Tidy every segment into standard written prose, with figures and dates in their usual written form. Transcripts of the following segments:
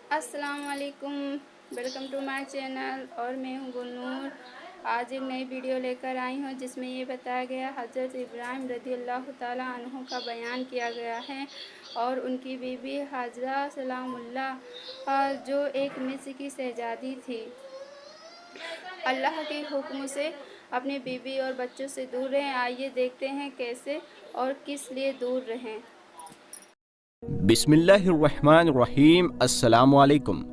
अस्सलाम वालेकुम, welcome to my channel. और मैं हूँ गुलनूर। आज एक नई वीडियो लेकर आई हूँ जिसमें ये बताया गया हज़रत इब्राहीम रज़ियल्लाहु ताला अन्हु का बयान किया गया है और उनकी बीवी हाजरा सलामुल्लाह जो एक मिस्र की शहज़ादी थी, अल्लाह के हुक्म से अपनी बीवी और बच्चों से दूर रहें। आइए देखते हैं कैसे और किस लिए दूर रहें। बिस्मिल्लाहिर्रहमानिर्रहीम। अस्सलामुअलैकुम।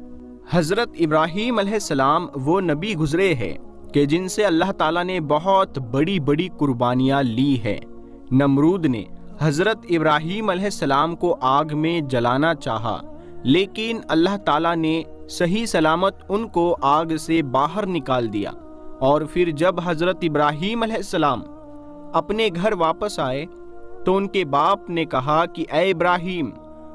हज़रत इब्राहीम अलैहिस्सलाम वो नबी गुज़रे हैं कि जिनसे अल्लाह ताला ने बहुत बड़ी बड़ी कुर्बानियाँ ली हैं। नमरूद ने हज़रत इब्राहीम अलैहिस्सलाम को आग में जलाना चाहा, लेकिन अल्लाह ताला ने सही सलामत उनको आग से बाहर निकाल दिया। और फिर जब हज़रत इब्राहीम अलैहिस्सलाम अपने घर वापस आए तो उनके बाप ने कहा कि ऐ इब्राहीम,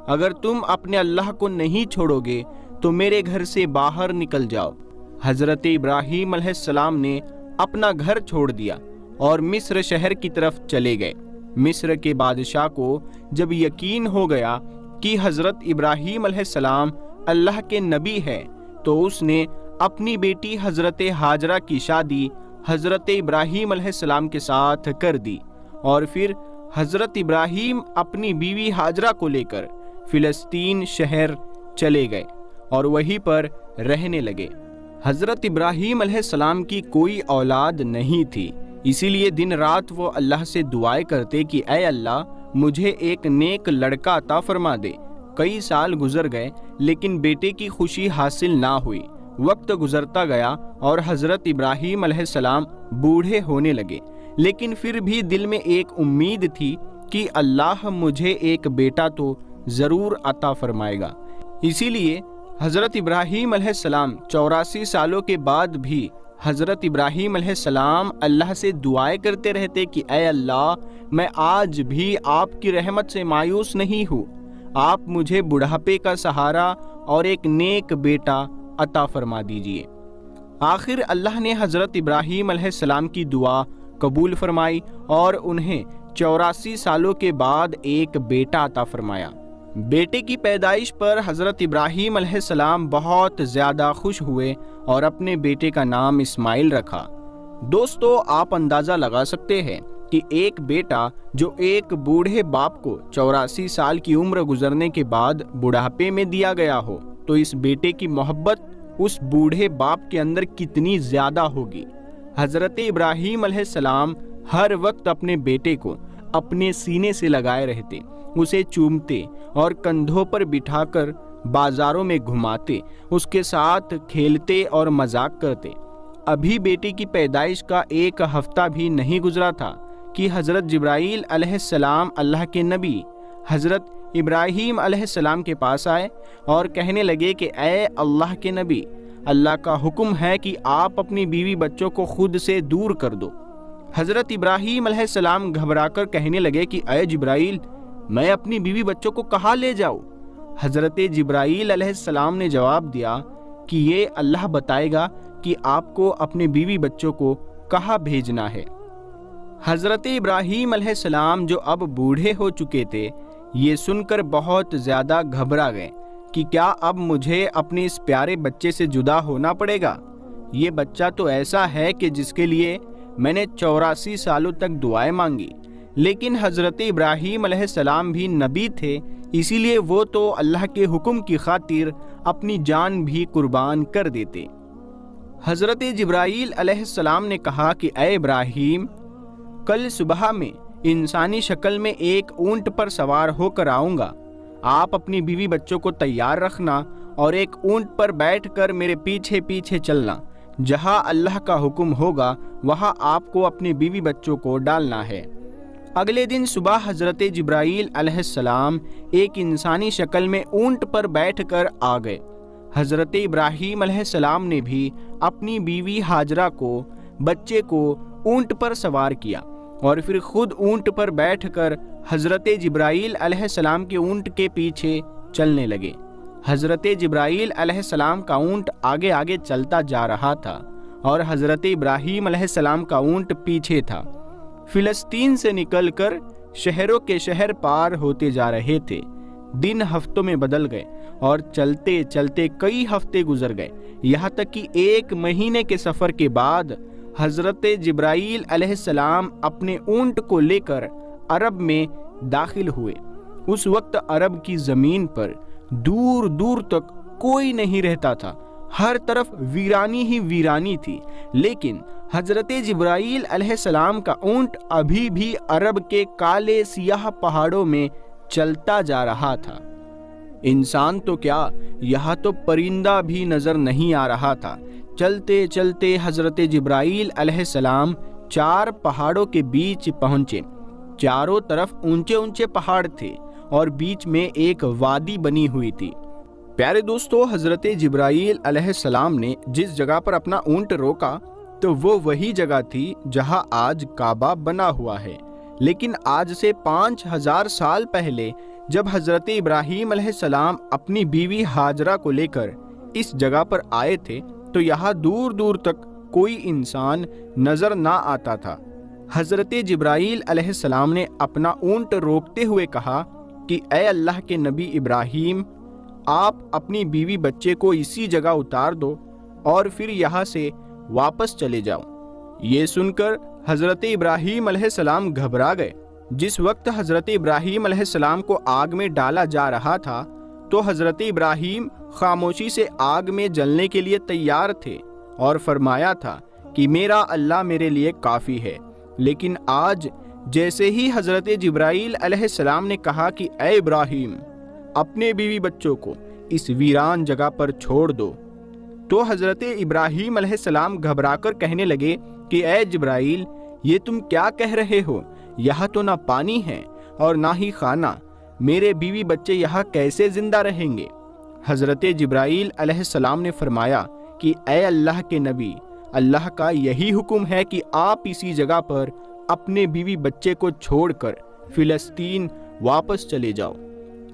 अगर तुम अपने अल्लाह को नहीं छोड़ोगे तो मेरे घर से बाहर निकल जाओ। हज़रत इब्राहीम अलैहिस्सलाम ने अपना घर छोड़ दिया और मिस्र शहर की तरफ चले गए। मिस्र के बादशाह को जब यकीन हो गया कि हज़रत इब्राहीम अलैहिस्सलाम अल्लाह के नबी है तो उसने अपनी बेटी हज़रत हाजरा की शादी हज़रत इब्राहीम अलैहिस्सलाम के साथ कर दी और फिर हज़रत इब्राहीम अपनी बीवी हाजरा को लेकर फिलिस्तीन शहर चले गए और वहीं पर रहने लगे। हज़रत इब्राहीम अलैहिस्सलाम की कोई औलाद नहीं थी, इसीलिए दिन रात वो अल्लाह से दुआएं करते कि ऐ अल्लाह, मुझे एक नेक लड़का अता फरमा दे। कई साल गुजर गए लेकिन बेटे की खुशी हासिल ना हुई। वक्त गुजरता गया और हज़रत इब्राहीम अलैहिस्सलाम बूढ़े होने लगे, लेकिन फिर भी दिल में एक उम्मीद थी कि अल्लाह मुझे एक बेटा तो ज़रूर अता फरमाएगा। इसीलिए हज़रत इब्राहीम अलैहिस्सलाम 84 सालों के बाद भी हज़रत इब्राहीम अलैहिस्सलाम अल्लाह से दुआएं करते रहते कि ऐ अल्लाह, मैं आज भी आपकी रहमत से मायूस नहीं हूँ। आप मुझे बुढ़ापे का सहारा और एक नेक बेटा अता फरमा दीजिए। आखिर अल्लाह ने हज़रत इब्राहीम अलैहिस्सलाम की दुआ कबूल फरमाई और उन्हें 84 सालों के बाद एक बेटा अता फरमाया। बेटे की पैदाइश पर हज़रत इब्राहीम अलैहिस्सलाम बहुत ज़्यादा खुश हुए और अपने बेटे का नाम इस्माइल रखा। दोस्तों, आप अंदाज़ा लगा सकते हैं कि एक बेटा जो एक बूढ़े बाप को 84 साल की उम्र गुजरने के बाद बुढ़ापे में दिया गया हो, तो इस बेटे की मोहब्बत उस बूढ़े बाप के अंदर कितनी ज़्यादा होगी। हज़रत इब्राहीम अलैहिस्सलाम हर वक्त अपने बेटे को अपने सीने से लगाए रहते, उसे चूमते और कंधों पर बिठाकर बाजारों में घुमाते, उसके साथ खेलते और मजाक करते। अभी बेटे की पैदाइश का एक हफ्ता भी नहीं गुजरा था कि हज़रत जिब्राईल अलैहिस्सलाम अल्लाह के नबी हज़रत इब्राहीम अलैहिस्सलाम के पास आए और कहने लगे कि ऐ अल्लाह के नबी, अल्लाह का हुक्म है कि आप अपनी बीवी बच्चों को खुद से दूर कर दो। हज़रत इब्राहीम अलैहिस्सलाम घबराकर कहने लगे कि ऐ जिब्राईल, मैं अपनी बीवी बच्चों को कहाँ ले जाऊँ? हज़रत जिब्राईल अलैहिस्सलाम ने जवाब दिया कि ये अल्लाह बताएगा कि आपको अपने बीवी बच्चों को कहाँ भेजना है। हज़रत इब्राहीम अलैहिस्सलाम जो अब बूढ़े हो चुके थे, ये सुनकर बहुत ज़्यादा घबरा गए कि क्या अब मुझे अपने इस प्यारे बच्चे से जुदा होना पड़ेगा? ये बच्चा तो ऐसा है कि जिसके लिए मैंने 84 सालों तक दुआएं मांगी। लेकिन हज़रत इब्राहीम अलैहिस्सलाम भी नबी थे, इसीलिए वो तो अल्लाह के हुक्म की खातिर अपनी जान भी कुर्बान कर देते। हज़रत जिब्राईल अलैहिस्सलाम ने कहा कि ऐ इब्राहीम, कल सुबह में इंसानी शक्ल में एक ऊंट पर सवार होकर आऊँगा। आप अपनी बीवी बच्चों को तैयार रखना और एक ऊंट पर बैठकर मेरे पीछे पीछे चलना। जहाँ अल्लाह का हुक्म होगा वहाँ आपको अपनी बीवी बच्चों को डालना है। अगले दिन सुबह हज़रत जिब्राईल अलैहिस्सलाम एक इंसानी शक्ल में ऊंट पर बैठकर आ गए। हज़रत इब्राहीम अलैहिस्सलाम ने भी अपनी बीवी हाजरा को, बच्चे को ऊंट पर सवार किया और फिर खुद ऊंट पर बैठकर हज़रत जिब्राईल अलैहिस्सलाम के ऊंट के पीछे चलने लगे। हज़रत जिब्राईल अलैहिस्सलाम का ऊंट आगे आगे चलता जा रहा था और हज़रत इब्राहीम अलैहिस्सलाम का ऊंट पीछे था। फिलिस्तीन से निकलकर शहरों के शहर पार होते जा रहे थे। दिन हफ्तों में बदल गए اور چلتے چلتے کئی ہفتے گزر گئے، یہاں تک کہ 1 مہینے کے سفر کے بعد حضرت جبرائیل علیہ السلام اپنے اونٹ کو لے کر عرب میں داخل ہوئے۔ اس وقت عرب کی زمین پر دور دور تک کوئی نہیں رہتا تھا، ہر طرف ویرانی ہی ویرانی تھی، لیکن حضرت جبرائیل علیہ السلام کا اونٹ ابھی بھی عرب کے کالے سیاہ پہاڑوں میں چلتا جا رہا تھا۔ انسان تو کیا، یہاں تو پرندہ بھی نظر نہیں آ رہا تھا۔ چلتے چلتے حضرت جبرائیل علیہ السلام 4 پہاڑوں کے بیچ پہنچے۔ چاروں طرف اونچے اونچے پہاڑ تھے اور بیچ میں ایک وادی بنی ہوئی تھی۔ پیارے دوستو، حضرت جبرائیل علیہ السلام نے جس جگہ پر اپنا اونٹ روکا تو وہ وہی جگہ تھی جہاں آج کعبہ بنا ہوا ہے، لیکن آج سے 5000 سال پہلے جب حضرت ابراہیم علیہ السلام اپنی بیوی ہاجرہ کو لے کر اس جگہ پر آئے تھے تو یہاں دور دور تک کوئی انسان نظر نہ آتا تھا۔ حضرت جبرائیل علیہ السلام نے اپنا اونٹ روکتے ہوئے کہا کہ اے اللہ کے نبی ابراہیم، آپ اپنی بیوی بچے کو اسی جگہ اتار دو اور پھر یہاں سے واپس چلے جاؤ۔ یہ سن کر حضرت ابراہیم علیہ السلام گھبرا گئے۔ جس وقت حضرت ابراہیم علیہ السلام کو آگ میں ڈالا جا رہا تھا تو حضرت ابراہیم خاموشی سے آگ میں جلنے کے لیے تیار تھے اور فرمایا تھا کہ میرا اللہ میرے لیے کافی ہے، لیکن آج جیسے ہی حضرت جبرائیل علیہ السلام نے کہا کہ اے ابراہیم، اپنے بیوی بچوں کو اس ویران جگہ پر چھوڑ دو، تو حضرت ابراہیم علیہ السلام گھبرا کر کہنے لگے کہ اے جبرائیل، یہ تم کیا کہہ رہے ہو؟ یہاں تو نہ پانی ہے اور نہ ہی کھانا، میرے بیوی بچے یہاں کیسے زندہ رہیں گے؟ حضرت جبرائیل علیہ السلام نے فرمایا کہ اے اللہ کے نبی، اللہ کا یہی حکم ہے کہ آپ اسی جگہ پر اپنے بیوی بچے کو چھوڑ کر فلسطین واپس چلے جاؤ۔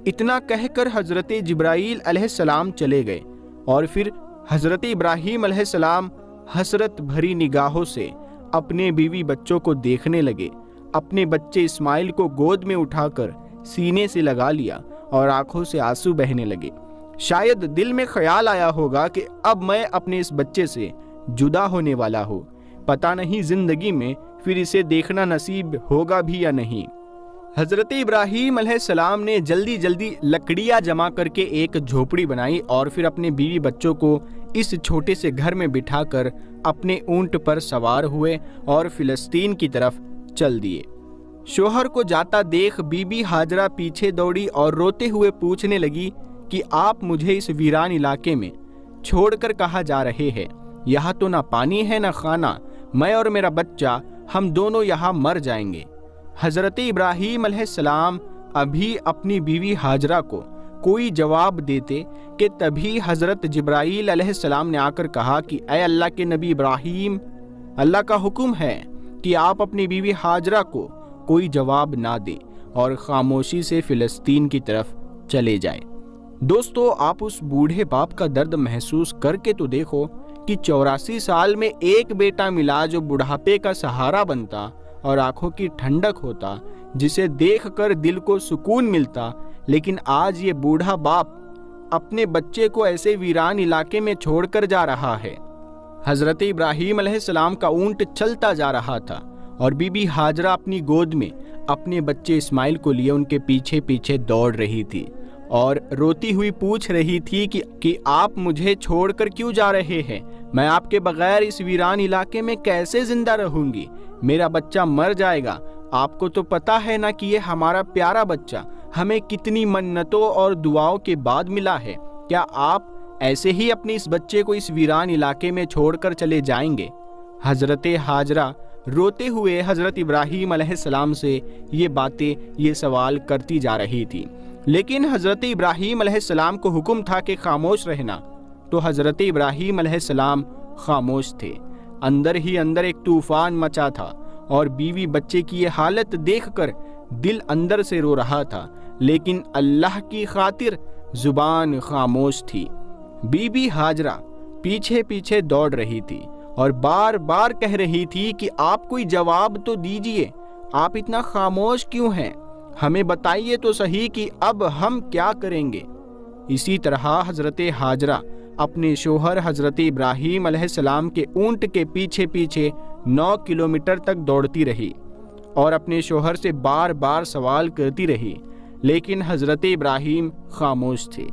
اتنا کہہ کر حضرت جبرائیل علیہ السلام چلے گئے اور پھر حضرت ابراہیم علیہ السلام حسرت بھری نگاہوں سے اپنے بیوی بچوں کو دیکھنے لگے۔ اپنے بچے اسماعیل کو گود میں اٹھا کر سینے سے لگا لیا اور آنکھوں سے آنسو بہنے لگے۔ شاید دل میں خیال آیا ہوگا کہ اب میں اپنے اس بچے سے جدا ہونے والا ہوں، پتہ نہیں زندگی میں پھر اسے دیکھنا نصیب ہوگا بھی یا نہیں۔ حضرت ابراہیم علیہ السلام نے جلدی جلدی لکڑیاں جمع کر کے ایک جھوپڑی بنائی اور پھر اپنے بیوی بچوں کو اس چھوٹے سے گھر میں بٹھا کر اپنے اونٹ پر سوار ہوئے اور فلسطین کی طرف چل دیے۔ شوہر کو جاتا دیکھ بی بی ہاجرہ پیچھے دوڑی اور روتے ہوئے پوچھنے لگی کہ آپ مجھے اس ویران علاقے میں چھوڑ کر کہاں جا رہے ہیں؟ یہاں تو نہ پانی ہے نہ کھانا، میں اور میرا بچہ ہم دونوں یہاں مر جائیں گے۔ حضرت ابراہیم علیہ السلام ابھی اپنی بیوی ہاجرہ کو کوئی جواب دیتے کہ تبھی حضرت جبرائیل علیہ السلام نے آ کر کہا کہ اے اللہ کے نبی ابراہیم، اللہ کا حکم ہے کہ آپ اپنی بیوی ہاجرہ کو کوئی جواب نہ دیں اور خاموشی سے فلسطین کی طرف چلے جائیں۔ دوستو، آپ اس بوڑھے باپ کا درد محسوس کر کے تو دیکھو کہ 84 سال میں ایک بیٹا ملا جو بڑھاپے کا سہارا بنتا اور آنکھوں کی ٹھنڈک ہوتا، جسے دیکھ کر دل کو سکون ملتا، لیکن آج یہ بوڑھا باپ اپنے بچے کو ایسے ویران علاقے میں چھوڑ کر جا رہا ہے۔ حضرت ابراہیم علیہ السلام کا اونٹ چلتا جا رہا تھا اور بی بی ہاجرہ اپنی گود میں اپنے بچے اسماعیل کو لیے ان کے پیچھے پیچھے دوڑ رہی تھی اور روتی ہوئی پوچھ رہی تھی کہ آپ مجھے چھوڑ کر کیوں جا رہے ہیں؟ میں آپ کے بغیر اس ویران علاقے میں کیسے زندہ رہوں گی؟ میرا بچہ مر جائے گا۔ آپ کو تو پتا ہے نا کہ یہ ہمارا پیارا بچہ ہمیں کتنی منتوں اور دعاؤں کے بعد ملا ہے۔ کیا آپ ایسے ہی اپنے اس بچے کو اس ویران علاقے میں چھوڑ کر چلے جائیں گے؟ حضرت ہاجرہ روتے ہوئے حضرت ابراہیم علیہ السلام سے یہ باتیں، یہ سوال کرتی جا رہی تھی، لیکن حضرت ابراہیم علیہ السلام کو حکم تھا کہ خاموش رہنا، تو حضرت ابراہیم علیہ السلام خاموش تھے۔ اندر ہی اندر ایک طوفان مچا تھا اور بیوی بچے کی یہ حالت دیکھ کر دل اندر سے رو رہا تھا، لیکن اللہ کی خاطر زبان خاموش تھی۔ بی بی ہاجرہ پیچھے پیچھے دوڑ رہی تھی اور بار بار کہہ رہی تھی کہ آپ کوئی جواب تو دیجئے، آپ اتنا خاموش کیوں ہیں؟ ہمیں بتائیے تو صحیح کہ اب ہم کیا کریں گے۔ इसी तरह हजरत हाजरा अपने शोहर हजरत इब्राहीम अलैहिस्सलाम के ऊंट के पीछे पीछे 9 किलोमीटर तक दौड़ती रही और अपने शोहर से बार बार सवाल करती रही, लेकिन हजरत इब्राहीम खामोश थे।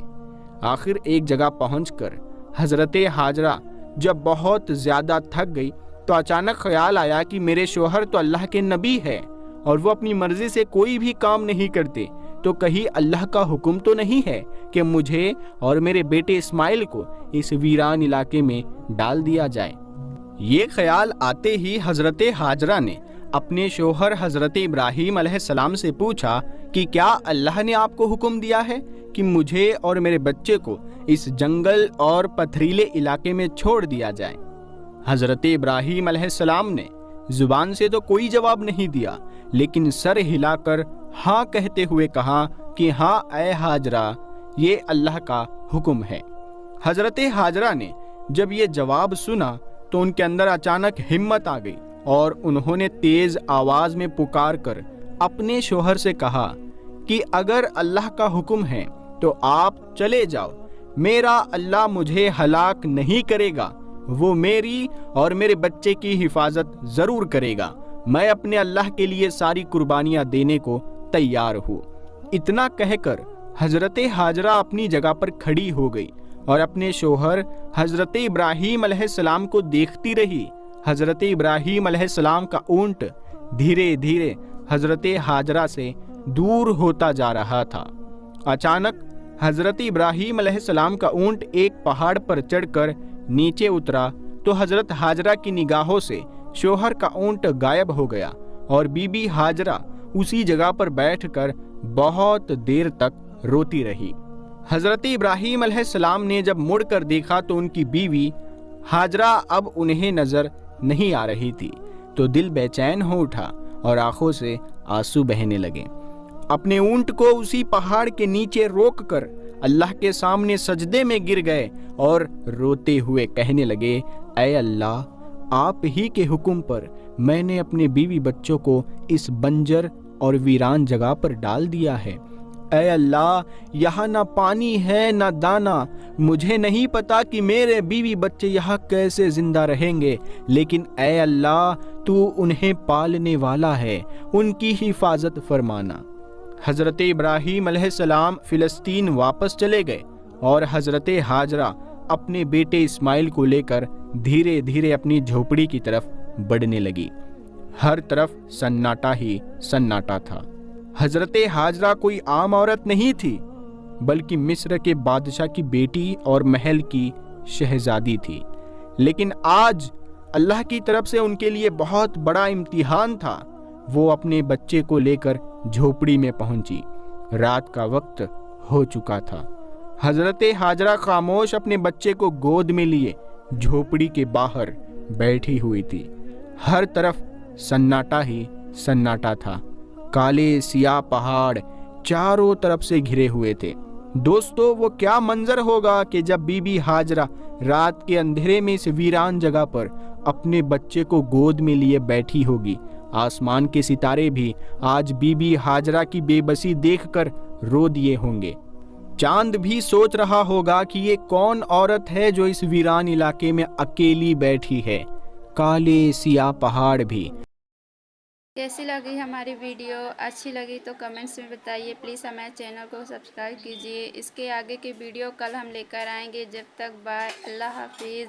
आखिर एक जगह पहुंचकर हजरत हाजरा जब बहुत ज़्यादा थक गई तो अचानक ख्याल आया कि मेरे शोहर तो अल्लाह के नबी है और वो अपनी मर्जी से कोई भी काम नहीं करते, तो कहीं अल्लाह का हुक्म तो नहीं है कि मुझे और मेरे बेटे इस्माइल को इस वीरान इलाके में डाल दिया जाए। ये ख्याल आते ही हजरत हाजरा ने अपने शोहर हजरत इब्राहीम अलैहिस्सलाम से पूछा कि क्या अल्लाह ने आपको हुक्म दिया है कि मुझे और मेरे बच्चे को इस जंगल और पथरीले इलाके में छोड़ दिया जाए। हजरत इब्राहीम अलैहिस्सलाम ने जुबान से तो कोई जवाब नहीं दिया, लेकिन सर हिलाकर हाँ कहते हुए कहा कि हाँ ऐ हाजरा, ये अल्लाह का हुक्म है। हजरत हाजरा ने जब ये जवाब सुना तो उनके अंदर अचानक हिम्मत आ गई और उन्होंने तेज आवाज में पुकार कर अपने शोहर से कहा कि अगर अल्लाह का हुक्म है तो आप चले जाओ, मेरा अल्लाह मुझे हलाक नहीं करेगा, वो मेरी और मेरे बच्चे की हिफाजत जरूर करेगा। मैं अपने अल्लाह के लिए सारी कुर्बानियां देने को तैयार हूँ। इतना कहकर हजरत हाजरा अपनी जगह पर खड़ी हो गई और अपने शोहर हजरत इब्राहीम अलैहिस्सलाम को देखती रही। हजरत इब्राहीम अलैहिस्सलाम का ऊंट धीरे धीरे हजरत हाजरा से दूर होता जा रहा था। अचानक हजरत इब्राहीम अलैहिस्सलाम का ऊंट एक पहाड़ पर चढ़कर नीचे उतरा तो हजरत हाजरा की निगाहों से शोहर का ऊंट गायब हो गया और बीबी हाजरा उसी जगह पर बैठकर बहुत देर तक रोती रही। हजरत इब्राहीम अलैहिस्सलाम ने जब मुड़कर देखा तो उनकी बीवी हाजरा अब उन्हें नजर नहीं आ रही थी, तो दिल बेचैन हो उठा और आंखों से आंसू बहने लगे। अपने ऊंट को उसी पहाड़ के नीचे रोककर अल्लाह के सामने सजदे में गिर गए और रोते हुए कहने लगे, ऐ अल्लाह, आप ही के हुक्म पर मैंने अपने बीवी बच्चों को इस बंजर और वीरान जगह पर डाल दिया है। ऐ अल्लाह, यहाँ ना पानी है ना दाना, मुझे नहीं पता कि मेरे बीवी बच्चे यहाँ कैसे जिंदा रहेंगे, लेकिन ऐ अल्लाह, तू उन्हें पालने वाला है, उनकी हिफाजत फरमाना। हजरत इब्राहीम अलैहिस्सलाम फिलिस्तीन वापस चले गए और हजरत हाजरा अपने बेटे इस्माइल को लेकर धीरे धीरे अपनी झोपड़ी की तरफ बढ़ने लगी। हर तरफ सन्नाटा ही सन्नाटा था। हजरत हाजरा कोई आम औरत नहीं थी, बल्कि मिस्र के बादशाह की बेटी और महल की शहजादी थी। लेकिन आज अल्लाह की तरफ से उनके लिए बहुत बड़ा इम्तिहान था। वो अपने बच्चे को लेकर झोपड़ी में पहुंची। रात का वक्त हो चुका था। हजरत हाजरा खामोश अपने बच्चे को गोद में लिए झोपड़ी के बाहर बैठी हुई थी। हर तरफ सन्नाटा ही सन्नाटा था। काले सियाह पहाड़ चारों तरफ से घिरे हुए थे। दोस्तों, वो क्या मंजर होगा कि जब बीबी हाजरा रात के अंधेरे में इस वीरान जगह पर अपने बच्चे को गोद में लिए बैठी होगी। आसमान के सितारे भी आज बीबी हाजरा की बेबसी देखकर रो दिए होंगे। चांद भी सोच रहा होगा कि ये कौन औरत है जो इस वीरान इलाके में अकेली बैठी है। काले सियाह पहाड़ भी। कैसी लगी हमारी वीडियो? अच्छी लगी तो कमेंट्स में बताइए। प्लीज़ हमारे चैनल को सब्सक्राइब कीजिए। इसके आगे की वीडियो कल हम लेकर आएंगे। जब तक बाय, अल्लाह हाफिज़।